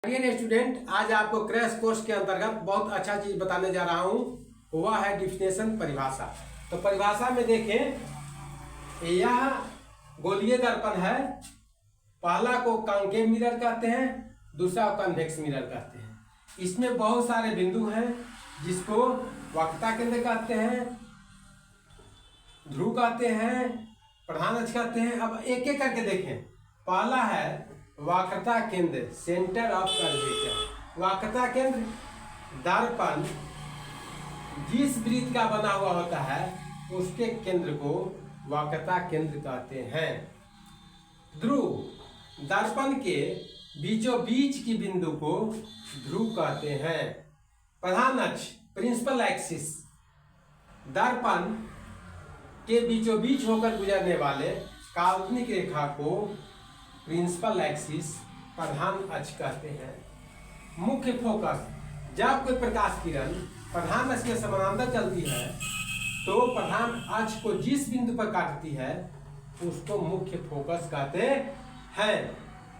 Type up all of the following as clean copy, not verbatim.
Dear student, आज आपको crash course के अंतर्गत बहुत अच्छा चीज बताने जा रहा हूँ। वह है डिफिनेशन, परिभाषा। तो परिभाषा में देखें, यह गोलीय दर्पण है। पहला को कॉन्केव मिरर कहते हैं, दूसरा को कन्वेक्स मिरर कहते हैं। इसमें बहुत सारे बिंदु हैं जिसको वक्रता केंद्र कहते हैं, ध्रुव कहते हैं, प्रधान अक्ष कहते हैं। अब एक एक करके देखें। पहला है वक्रता केंद्र, सेंटर ऑफ कर्वेचर। वक्रता केंद्र दर्पण जिस वृत्त का बना हुआ होता है उसके केंद्र को वक्रता केंद्र कहते हैं। ध्रुव दर्पण के बीचों बीच की बिंदु को ध्रुव कहते हैं। प्रधान अक्ष, प्रिंसिपल एक्सिस, दर्पण के बीचों बीच होकर गुजरने वाले काल्पनिक रेखा को प्रिंसिपल एक्सिस, प्रधान अक्ष कहते हैं। मुख्य फोकस, जब कोई प्रकाश किरण प्रधान अक्ष के समानांतर चलती है तो प्रधान अक्ष को जिस बिंदु पर काटती है उसको मुख्य फोकस कहते हैं।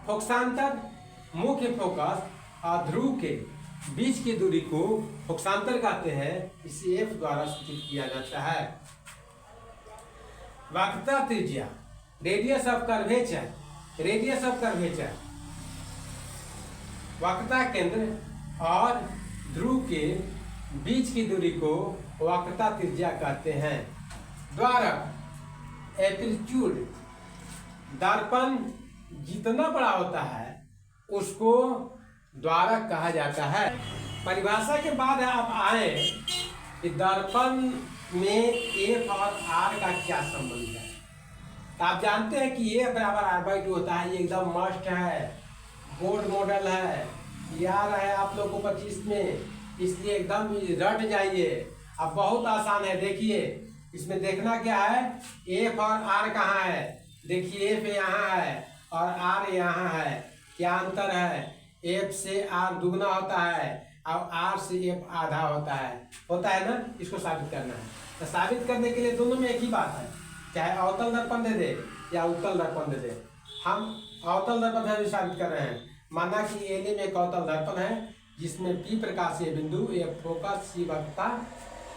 फोकसांतर, मुख्य फोकस और ध्रुव के बीच की दूरी को फोकसांतर कहते हैं। इसे एफ द्वारा सूचित किया जाता है। वक्रता त्रिज्या, radius of curvature, radius of curvature वक्रता केंद्र और ध्रुव के बीच की दूरी को वक्रता त्रिज्या कहते हैं। द्वारक, एपर्च्यूर, दर्पण जितना बड़ा होता है उसको द्वारक कहा जाता है। परिभाषा के बाद आप आए कि दर्पण में एफ और आर का क्या संबंध है। तो आप जानते हैं कि ए बराबर r/2 होता है। ये एकदम मस्ट है, बोर्ड मॉडल है, ये आ रहा है आप लोगों को 25 में, इसलिए एकदम रट जाइए। अब बहुत आसान है। देखिए इसमें देखना क्या है, एफ और आर कहाँ है। देखिए एफ यहाँ है और आर यहाँ है। क्या अंतर है, एफ से आर दुगना होता है और आर से एफ आधा होता है ना। इसको साबित करना है। तो साबित करने के लिए दोनों में एक ही बात है, चाहे अवतल दर्पण दे दे या उत्तल दर्पण दे दे। हम अवतल दर्पण से साबित कर रहे हैं। माना कि एल में एक अवतल दर्पण है जिसमें पी प्रकाशीय बिंदु, ए फोकस, सी वक्रता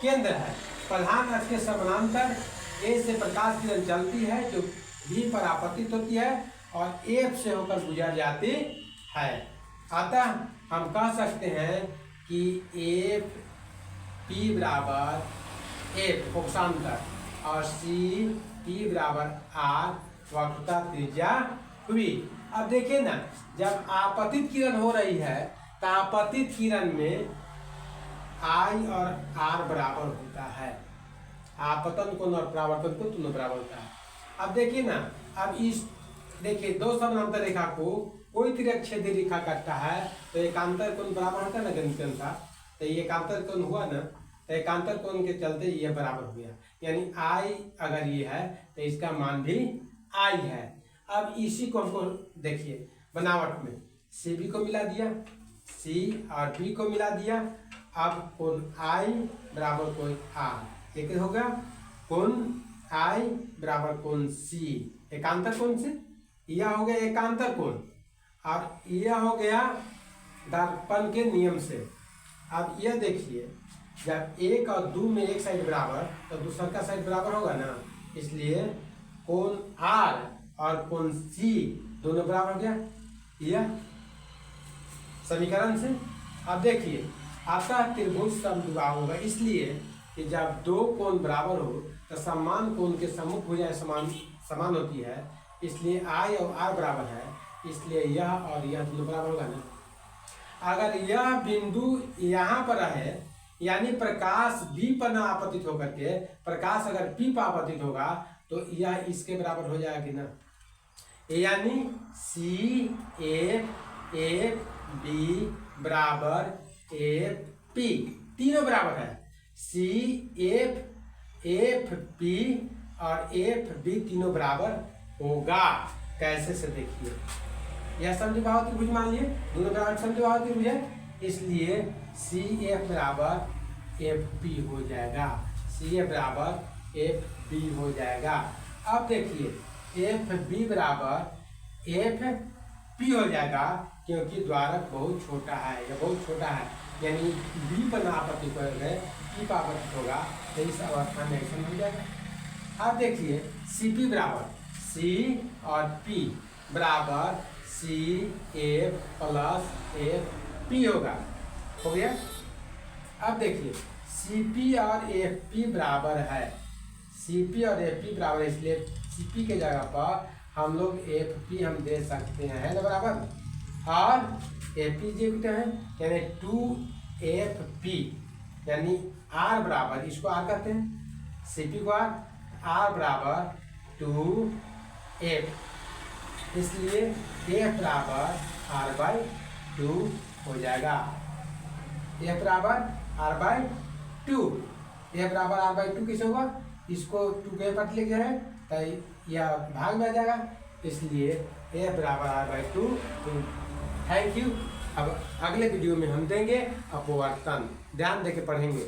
केंद्र है। प्रधान अक्ष के समानांतर ए से प्रकाश किरण चलती है जो बी पर आपतित होती है और एफ से होकर गुजर जाती है। अतः हम कह सकते हैं कि एफ पी बराबर एफ फोकसांतर और सी पी बराबर आर वक्रता त्रिज्या हुई। अब देखिए ना, जब आपतित किरण हो रही है तो आपतित किरण में आई और आर बराबर होता है। आपतन कोण और परावर्तन कोण दोनों बराबर होता है। अब देखिए ना, अब इस देखिए दो समानांतर रेखा को कोई तिर्यकछेदी रेखा काटता है तो एकांतर कोण बराबर होता है ना, गणित के अनुसार। तो ये एकांतर कोण हुआ ना, तो एकांतर कोण के चलते ये बराबर हो गया। यानी आई अगर ये है तो इसका मान भी आई है। अब इसी को हमको देखिए बनावट में सी बी को मिला दिया, सी और बी को मिला दिया। अब कोण आई बराबर कोण आर, एक हो गया। कोण आई बराबर कोण सी, एकांतर कोण से यह हो गया एकांतर कोण, और यह हो गया दर्पण के नियम से। अब यह देखिए, जब एक और दो में एक साइड बराबर तो दूसरा का साइड बराबर होगा ना, इसलिए कोण आर और कोण सी दोनों बराबर हो गया यह समीकरण से। अब देखिए आपका त्रिभुज समद्विबाहु होगा, इसलिए कि जब दो कोण बराबर हो तो समान कोण के सम्मुख भुजाएं समान होती है, इसलिए आई और आर बराबर है, इसलिए यह और यह दोनों बराबर होगा ना। अगर यह बिंदु यहाँ पर है यानी प्रकाश बी पर न आपतित होकर के प्रकाश अगर पी पर आपतित होगा तो यह इसके बराबर हो जाएगा कि ना। यानी सी एफ एफ बी बराबर एफ पी, तीनों बराबर है। सी एफ एफ पी और एफ बी तीनों बराबर होगा। कैसे से देखिए, यह समद्विबाहु त्रिभुज मान लिए, दोनों बराबर समद्विबाहु त्रिभुज है, इसलिए सी एफ बराबर एफ पी हो जाएगा। सी एफ बराबर एफ बी हो जाएगा। अब देखिए एफ बी बराबर एफ पी हो जाएगा, क्योंकि द्वारक बहुत छोटा है, यह बहुत छोटा है, यानी बी पर आपत्तिक है, पी पर आपत्तिक होगा, तो इस अवस्था में ऐसा हो जाएगा। अब देखिए सी पी बराबर सी और पी बराबर C F plus F P होगा, हो गया। अब देखिए सी पी और एफ पी बराबर है, सी पी और एफ पी बराबर, इसलिए सी पी के जगह पर हम लोग एफ पी हम दे सकते हैं, है ना बराबर, और एफ पी जो है यानी 2FP, यानी आर बराबर, इसको आर कहते हैं, सी पी को आर बराबर 2F, इसलिए F बराबर R/2 हो जाएगा, F बराबर R/2, F बराबर R/2 किसे होगा, इसको 2 के पास ले गया है तो यह भाग में आ जाएगा, इसलिए F बराबर R/2। Thank you. अब अगले वीडियो में हम देंगे अपवर्तन, ध्यान देके पढ़ेंगे।